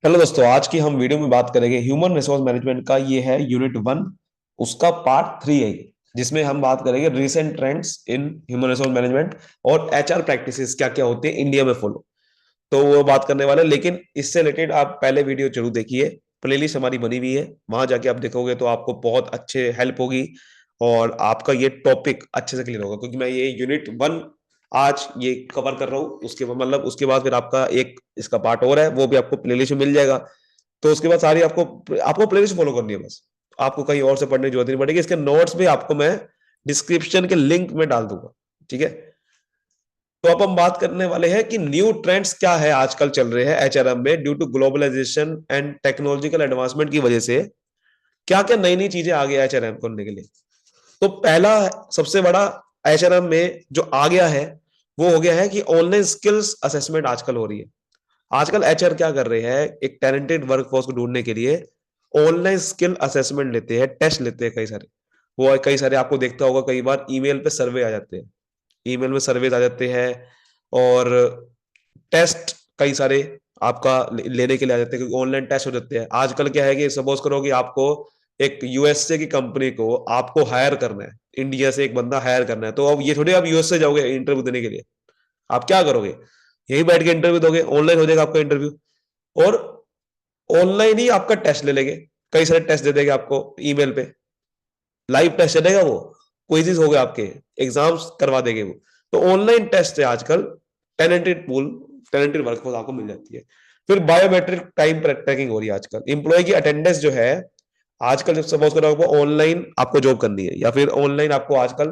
Hello दोस्तों, आज की हम वीडियो में बात करेंगे ह्यूमन रिसोर्स मैनेजमेंट का। ये है यूनिट 1, उसका पार्ट 3 है, जिसमें हम बात करेंगे recent trends in human resource management और एचआर प्रैक्टिसेस क्या क्या होती है इंडिया में फॉलो। तो वो बात करने वाले हैं, लेकिन इससे रिलेटेड आप पहले वीडियो जरूर देखिए। प्लेलिस्ट हमारी बनी हुई है, वहां जाके आप देखोगे तो आपको बहुत अच्छे हेल्प होगी और आपका ये टॉपिक अच्छे से क्लियर होगा, क्योंकि मैं ये यूनिट 1 आज ये कवर कर रहा हूँ। उसके बाद मतलब उसके बाद फिर आपका एक इसका पार्ट और है, वो भी आपको प्लेलिस्ट में मिल जाएगा। तो उसके बाद सारी आपको आपको प्लेलिस्ट फॉलो करनी है बस। आपको कहीं और से पढ़ने की जरूरत नहीं पड़ेगी। इसके नोट्स भी आपको मैं डिस्क्रिप्शन के लिंक में डाल दूंगा। ठीक है। तो अब हम बात करने वाले हैं कि न्यू ट्रेंड्स क्या है आजकल चल रहे हैं एचआरएम में due to globalisation and technological advancement की वजह से क्या क्या नई नई चीजें आ गई एचआरएम करने के लिए। तो पहला सबसे बड़ा एचआरएम में जो आ गया है वो हो गया है कि ऑनलाइन स्किल्स असेसमेंट आजकल हो रही है। आजकल एचआर क्या कर रहे हैं, एक टैलेंटेड वर्कफोर्स को ढूंढने के लिए ऑनलाइन स्किल असेसमेंट लेते हैं, टेस्ट लेते हैं कई सारे। वो कई सारे आपको देखता होगा, कई बार ईमेल पे सर्वे आ जाते हैं, ईमेल में सर्वे आ जाते हैं और टेस्ट कई सारे आपका लेने के लिए आ जाते हैं, क्योंकि ऑनलाइन टेस्ट हो जाते हैं। आजकल क्या है कि सपोज करो कि आपको एक यूएसए की कंपनी को आपको हायर करना है, इंडिया से एक बंदा हायर करना है, तो अब ये थोड़ी आप यूएसए जाओगे इंटरव्यू देने के लिए। आप क्या करोगे, यही बैठ के इंटरव्यू दोगे, ऑनलाइन हो जाएगा आपका इंटरव्यू और ऑनलाइन ही आपका टेस्ट ले लेंगे। कई सारे टेस्ट दे देंगे आपको ईमेल पे, लाइव टेस्ट चलेगा, वो क्विज़िस हो गए आपके, एग्जाम्स करवा देंगे वो। तो ऑनलाइन टेस्ट है आजकल, टैलेंटेड पूल, टैलेंटेड वर्कफोर्स आपको मिल जाती है। फिर बायोमेट्रिक टाइम ट्रैकिंग हो रही है आजकल। एम्प्लॉय की अटेंडेंस जो है आजकल, जब सपोज करो आपको ऑनलाइन आपको जॉब करनी है या फिर ऑनलाइन आपको आजकल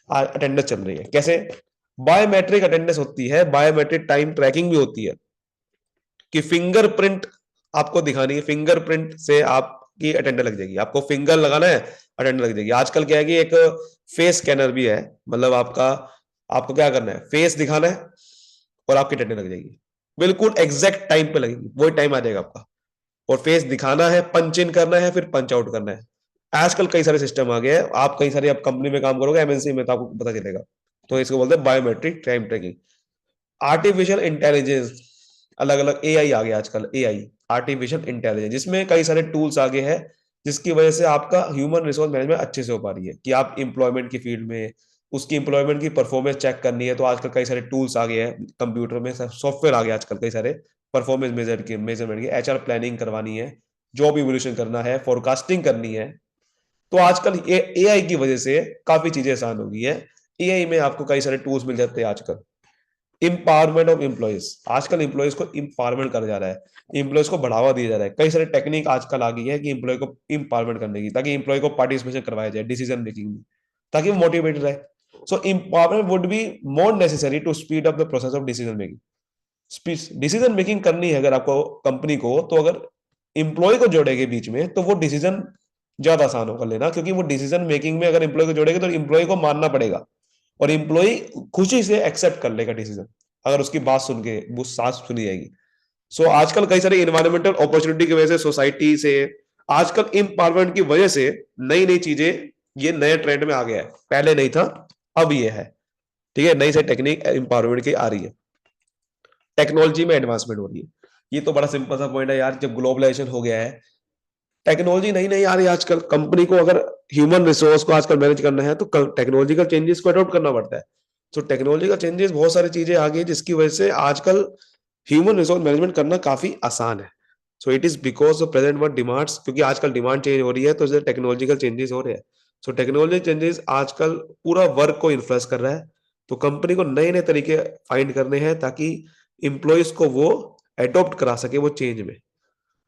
अटेंडेंस चल रही है, कैसे बायोमेट्रिक अटेंडेंस होती है, बायोमेट्रिक टाइम ट्रैकिंग भी होती है कि फिंगरप्रिंट आपको दिखानी है, फिंगरप्रिंट से आपकी अटेंडेंस लग जाएगी। आपको फिंगर लगाना है, अटेंडेंस लग जाएगी। आजकल क्या है कि एक फेस स्कैनर भी है, मतलब आपका आपको क्या करना है, फेस दिखाना है और आपकी अटेंडेंस लग जाएगी। बिल्कुल एग्जैक्ट टाइम पे लगेगी, वही टाइम आ जाएगा आपका। और फेस दिखाना है, पंच इन करना है, फिर पंच आउट करना है। आजकल कई सारे सिस्टम आ गए हैं, आप कई सारी आप कंपनी में काम करोगे एमएनसी में तो आपको पता चलेगा। तो इसको बोलते हैं biometric time tracking. Artificial intelligence, अलग अलग एआई आ गया आजकल, एआई आर्टिफिशियल इंटेलिजेंस, जिसमें कई सारे टूल्स आ गए हैं जिसकी वजह से आपका ह्यूमन रिसोर्स मैनेजमेंट अच्छे से हो पा रही है। कि आप एम्प्लॉयमेंट की फील्ड में उसकी एम्प्लॉयमेंट की परफॉर्मेंस चेक करनी है, तो आजकल कई सारे टूल्स आ गए हैं, कंप्यूटर में सॉफ्टवेयर आ गए आजकल कई सारे। परफॉर्मेंस मेजरमेंट की एचआर प्लानिंग करवानी है, जॉब इवोल्यूशन करना है, फोरकास्टिंग करनी है। तो आजकल एआई की वजह से काफी चीजें आसान हो गई है। एआई में आपको कई सारे टूल्स मिल जाते हैं आजकल। इंपावरमेंट ऑफ एम्प्लॉइज, आजकल एम्प्लॉइज को इंपावरमेंट करा जा रहा है, एम्प्लॉइज को बढ़ावा दिया जा रहा है। कई सारे टेक्निक आजकल आ गई है कि एम्प्लॉय को इंपावरमेंट करने की, ताकि एम्प्लॉय को पार्टिसिपेशन करवाया जाए डिसीजन मेकिंग में, ताकि वो मोटिवेटेड रहे। So empowerment would be more necessary to speed up the process of decision making. Decision making करनी है अगर आपको कंपनी को, तो अगर एम्प्लॉय को जोड़ेंगे बीच में तो वो डिसीजन ज्यादा आसान होगा लेना, क्योंकि वो डिसीजन मेकिंग में अगर एम्प्लॉय को जोड़ेंगे तो एम्प्लॉय को मानना पड़ेगा और एम्प्लॉय खुशी से एक्सेप्ट कर लेगा डिसीजन, अगर उसकी बात सुन के वो साथ सुनी जाएगी। सो आजकल कई सारी इन्वायरमेंटल अपॉर्चुनिटी की वजह से, सोसाइटी से, आजकल एम्पावरमेंट की वजह से नई नई चीजें, ये नए ट्रेंड में आ गया है, पहले नहीं था, अब ये है। ठीक है, नई से टेक्निक एम्पावरमेंट की आ रही है, टेक्नोलॉजी में एडवांसमेंट हो रही है। ये तो बड़ा सिंपल सा पॉइंट है यार, जब ग्लोबलाइजेशन हो गया है, टेक्नोलॉजी नई नई आ रही है आजकल। कंपनी को अगर ह्यूमन रिसोर्स को आजकल मैनेज करना है तो टेक्नोलॉजिकल चेंजेस को अडॉप्ट करना पड़ता है। तो टेक्नोलॉजिकल चेंजेस, बहुत सारी चीजें आ गई जिसकी वजह से आजकल ह्यूमन रिसोर्स मैनेजमेंट करना काफी आसान है। So it is because of present world demands, क्योंकि आजकल डिमांड चेंज हो रही है, तो इसलिए टेक्नोलॉजिकल चेंजेस हो रहे हैं। सो टेक्नोलॉजी चेंजेस आजकल पूरा वर्क को इन्फ्लुएंस कर रहा है। तो कंपनी को नए नए तरीके फाइंड करने हैं ताकि इंप्लॉइज को वो एडॉप्ट करा सके वो चेंज में।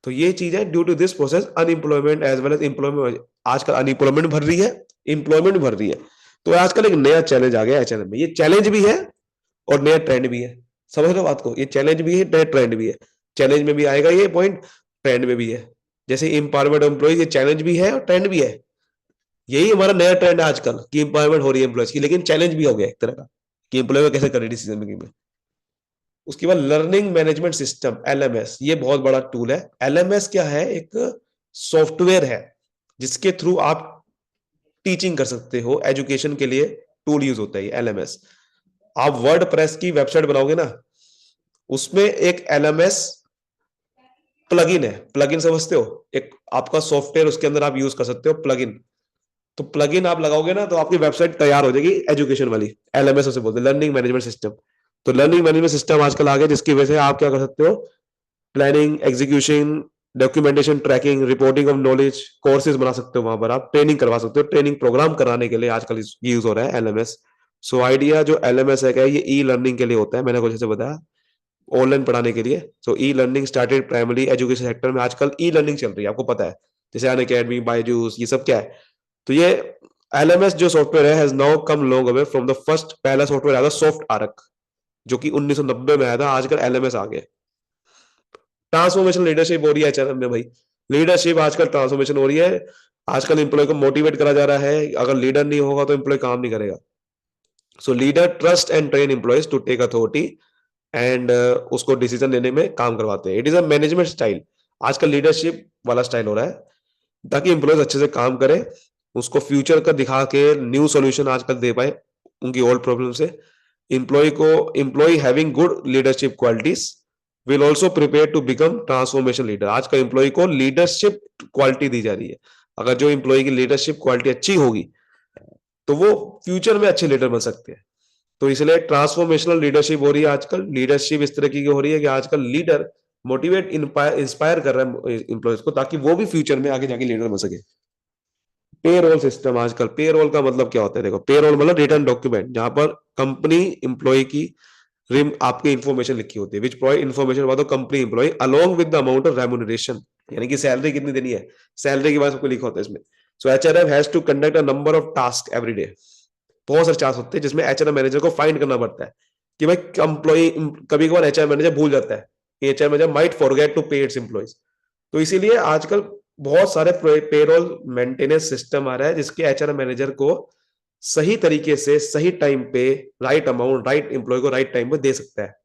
तो ये चीज है, due to this process unemployment as well as employment, आजकल अनएम्प्लॉयमेंट भर रही है, एम्प्लॉयमेंट भर रही है। तो आजकल एक नया चैलेंज आ गया एचआरएम में, ये चैलेंज भी है और नया ट्रेंड भी है। समझ लो बात को, ये चैलेंज भी है, नया ट्रेंड भी है। चैलेंज में भी आएगा ये पॉइंट, ट्रेंड में भी है। जैसे एम्पावरमेंट ऑफ एम्प्लॉइज, ये चैलेंज भी है और ट्रेंड भी है। यही हमारा नया ट्रेंड है आजकल कि एम्पावरमेंट हो रही है एम्प्लॉइज की, लेकिन चैलेंज भी हो गया एक तरह का कि एम्प्लॉय को कैसे करें डिसीजन मेकिंग में। उसके बाद लर्निंग मैनेजमेंट सिस्टम, एलएमएस, ये बहुत बड़ा टूल है। एलएमएस क्या है, एक सॉफ्टवेयर है जिसके थ्रू आप टीचिंग कर सकते हो, एजुकेशन के लिए टूल यूज होता है एलएमएस। आप वर्ड प्रेस की वेबसाइट बनाओगे ना, उसमें एक एलएमएस प्लगइन है, प्लगइन समझते हो, एक आपका सॉफ्टवेयर उसके अंदर आप यूज कर सकते हो प्लगइन। तो प्लगइन आप लगाओगे ना तो आपकी वेबसाइट तैयार हो जाएगी एजुकेशन वाली, एलएमएस उसे बोलते हैं, लर्निंग मैनेजमेंट सिस्टम। तो लर्निंग मैनेजमेंट सिस्टम आजकल आ गया, जिसकी वजह से आप क्या कर सकते हो, planning, execution, documentation, tracking, reporting of knowledge, courses बना सकते हो, वहां पर आप ट्रेनिंग करवा सकते हो, ट्रेनिंग प्रोग्राम कराने के लिए आजकल यूज हो रहा है एलएमएस। सो आइडिया जो एलएमएस है क्या, ये ई लर्निंग के लिए होता है, मैंने कुछ ऐसे बताया, ऑनलाइन पढ़ाने के लिए। So e learning started primary education sector में, आजकल ई लर्निंग चल रही है, आपको पता है, जैसे अन अकेडमी, बायजूस, ये सब क्या है। तो ये एलएमएस जो सॉफ्टवेयर है has now come long away from the first, पहला सॉफ्टवेयर आया था सॉफ्ट आरक, जो कि 1990 में आया था, आजकल एलएमएस आ गया। ट्रांसफॉर्मेशन लीडरशिप हो रही है एचआरएम में भाई, लीडरशिप आजकल ट्रांसफॉर्मेशन हो रही है। आजकल एम्प्लॉय को मोटिवेट करा जा रहा है, अगर लीडर नहीं होगा तो एम्प्लॉय काम नहीं करेगा। So leader trust and train employees to take authority and उसको डिसीजन लेने में काम करवाते हैं। It is a management style, आजकल लीडरशिप वाला स्टाइल हो रहा है, ताकि एम्प्लॉयज अच्छे से काम करे, उसको फ्यूचर का दिखा के न्यू सॉल्यूशन आजकल दे पाए उनकी ओल्ड प्रॉब्लम से। एम्प्लॉय को, employ having good leadership qualities will also prepare to become transformation leader. आज का एम्प्लॉय को लीडरशिप क्वालिटी दी जा रही है, अगर जो एम्प्लॉय की लीडरशिप क्वालिटी अच्छी होगी तो वो फ्यूचर में अच्छे लीडर बन सकते हैं। तो इसलिए ट्रांसफॉर्मेशनल लीडरशिप हो रही है आजकल। लीडरशिप इस तरह की हो रही है कि आजकल लीडर मोटिवेट, इंस्पायर कर रहा है एम्प्लॉयज को, ताकि वो भी फ्यूचर में आगे जाके लीडर बन सके। पेरोल सिस्टम, आजकल पेरोल का मतलब क्या होता है, देखो पेरोल मतलब रिटर्न डॉक्यूमेंट, जहां पर कंपनी एम्प्लॉय की रिम आपकी इंफॉर्मेशन लिखी होती है, which provide information about the company employ along with the amount of remuneration, यानी कि सैलरी कितनी देनी है, सैलरी के बाद सबको लिखा होता है इसमें। So HRM has to conduct a number of task every day. बहुत सारे टास्क होते हैं जिसमें एचआरएम मैनेजर को फाइंड करना पड़ता है कि भाई एम्प्लॉय, कभी कभार एचआर मैनेजर भूल जाता है, HR manager might forget to pay its employees. तो इसीलिए आजकल बहुत सारे पेरोल मेंटेनेंस सिस्टम आ रहा है, जिसके एचआर मैनेजर को सही तरीके से सही टाइम पे राइट अमाउंट राइट एम्प्लॉय को राइट टाइम पे दे सकता है।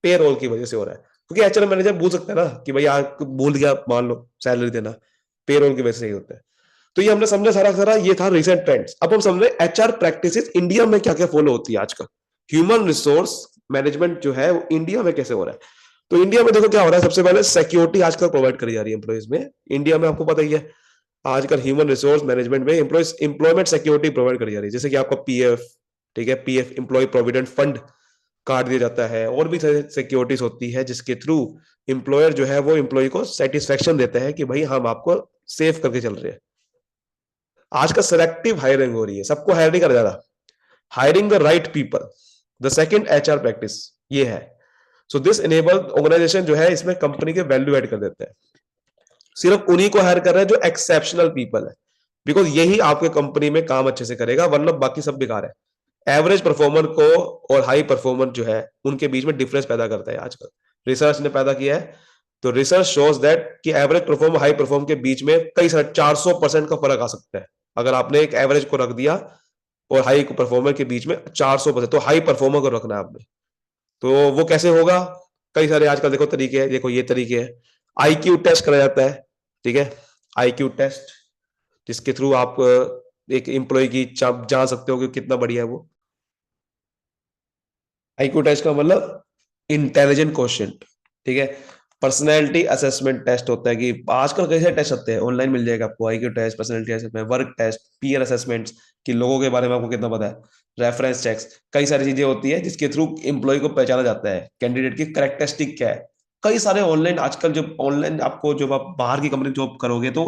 पेरोल की वजह से हो रहा है, क्योंकि एचआर मैनेजर भूल सकता है ना कि भाई आज भूल गया, मान लो सैलरी देना, पेरोल की वजह से ही होता है। तो ये हमने समझा सारा सारा, ये था रिसेंट ट्रेंड्स। अब हम समझ रहे एचआर प्रैक्टिसेस इंडिया में क्या क्या फॉलो होती है आजकल, ह्यूमन रिसोर्स मैनेजमेंट जो है वो इंडिया में कैसे हो रहा है। तो इंडिया में देखो क्या हो रहा है, सबसे पहले सिक्योरिटी आजकल प्रोवाइड करी जा रही है एम्प्लॉइज में। इंडिया में आपको पता ही है, आजकल ह्यूमन रिसोर्स मैनेजमेंट में एम्प्लॉयमेंट सिक्योरिटी प्रोवाइड करी जा रही है, जैसे कि आपका पीएफ, ठीक है, पीएफ एम्प्लॉय प्रोविडेंट फंड काट दिया जाता है, और भी सिक्योरिटीज होती है जिसके थ्रू एम्प्लॉयर जो है वो एम्प्लॉय को सेटिस्फेक्शन देता है कि भाई हम आपको सेव करके चल रहे हैं। आज का सेलेक्टिव हायरिंग हो रही है, सबको हायर नहीं करा जा रहा, hiring the right people, the second HR practice ये है। सो दिस एनेबल ऑर्गेनाइजेशन जो है इसमें कंपनी के वैल्यू ऐड कर देता है, सिर्फ उन्हीं को हायर कर रहा है जो एक्सेप्शनल पीपल है, बिकॉज यही आपके कंपनी में काम अच्छे से करेगा, वरना बाकी सब बेकार है। एवरेज परफॉर्मर को और हाई परफॉर्मर जो है उनके बीच में डिफरेंस पैदा करता है आजकल, रिसर्च ने पैदा किया है। तो रिसर्च शोज दैट कि एवरेज परफॉर्मर हाई परफॉर्म के बीच में कई सारे 400% का फर्क आ सकता है, अगर आपने एक एवरेज को रख दिया और हाई परफॉर्मर के बीच में 400%, तो हाई परफॉर्मर को रखना है आपने। तो वो कैसे होगा, कई सारे आजकल देखो तरीके हैं, देखो ये तरीके हैं, आईक्यू टेस्ट करा जाता है, ठीक है, आईक्यू टेस्ट, जिसके थ्रू आप एक एम्प्लॉय की जान सकते हो कि कितना बढ़िया है वो। आईक्यू टेस्ट का मतलब इंटेलिजेंट क्वेश्चन, ठीक है। पर्सनैलिटी असेसमेंट टेस्ट होता है, कि आजकल कैसे टेस्ट होते हैं, ऑनलाइन मिल जाएगा आपको, IQ test, personality assessment, work test, peer assessments, कि लोगों के बारे में आपको कितना पता है, रेफरेंस चेक्स, कई सारी चीजें होती है जिसके थ्रू एम्प्लॉय को पहचाना जाता है कैंडिडेट की करेक्टरिस्टिक क्या है। कई सारे ऑनलाइन आजकल, जब ऑनलाइन आपको, जब आप बाहर की कंपनी जॉब करोगे तो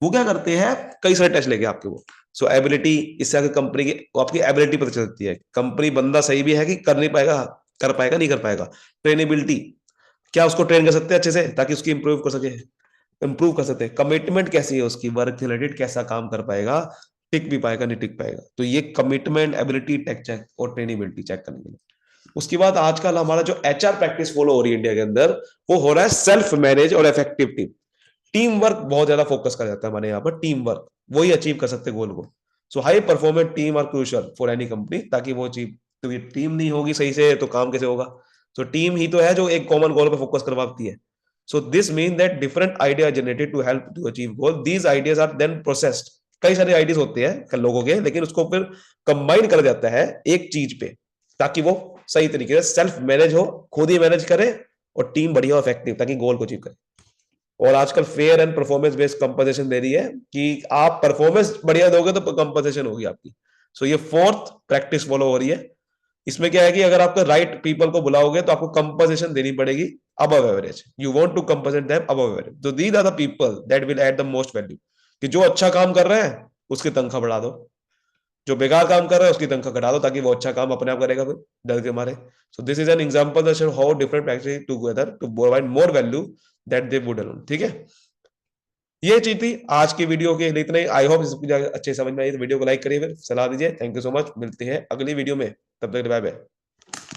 वो क्या करते हैं, कई सारे टेस्ट लेके आपके वो। सो एबिलिटी, इससे आगे कंपनी की आपकी एबिलिटी पता चलती है, कंपनी बंदा सही भी है कि कर नहीं पाएगा, कर पाएगा नहीं कर पाएगा। ट्रेनेबिलिटी, क्या उसको ट्रेन कर सकते हैं अच्छे से ताकि उसकी इंप्रूव कर सकते हैं। कमिटमेंट कैसी है उसकी, वर्क रिलेटेड कैसा काम कर पाएगा, टिक भी पाएगा नहीं टिक पाएगा। तो ये कमिटमेंट, एबिलिटी, टेक चेक और ट्रेनेबिलिटी चेक करने के लिए। उसके बाद आजकल हमारा जो एचआर प्रैक्टिस फॉलो हो रही है इंडिया के अंदर, वो हो रहा है सेल्फ मैनेज और इफेक्टिव टीम। टीम वर्क बहुत ज्यादा फोकस कर जाता है हमारे यहाँ पर, टीम वर्क वही अचीव कर सकते गोल को। So high performance team are crucial for any company, ताकि वो अचीव, तो ये टीम नहीं होगी सही से तो काम कैसे होगा। सो टीम ही तो है जो एक कॉमन गोल पे फोकस करवाती है। So this mean that different idea generated to help to achieve goal, these ideas are then processed. कई सारे आइडियाज होते हैं लोगों के, लेकिन उसको फिर कंबाइन कर जाता है एक चीज पे, ताकि वो सही तरीके से सेल्फ मैनेज हो, खुद ही मैनेज करे, और टीम बढ़िया इफेक्टिव, ताकि गोल को अचीव करे। और आजकल fair and performance based compensation दे रही है कि आप परफॉर्मेंस बढ़िया दोगे तो कंपनसेशन होगी आपकी। सो ये फोर्थ प्रैक्टिस फॉलो हो रही है। इसमें क्या है कि अगर आपको राइट पीपल को बुलाओगे तो आपको कंपनसेशन देनी पड़ेगी above average. You want to compensate them above average, तो these are the people that will add the most value. कि जो अच्छा काम कर रहे हैं उसकी तनख्वाह बढ़ा दो, जो बेकार काम कर रहा है उसकी तनख्वाह घटा दो, ताकि वो अच्छा काम अपने आप करेगा फिर डर के मारे। So this is an example that show how different practice together to provide more value that they would alone. ठीक है, ये चीज थी आज की वीडियो के लिए, इतना ही। आई होप अच्छे समझ में आई तो वीडियो को लाइक करिए, फिर सलाह दीजिए। थैंक यू सो मच, मिलते हैं अगली वीडियो में, तब तक बाय बाय।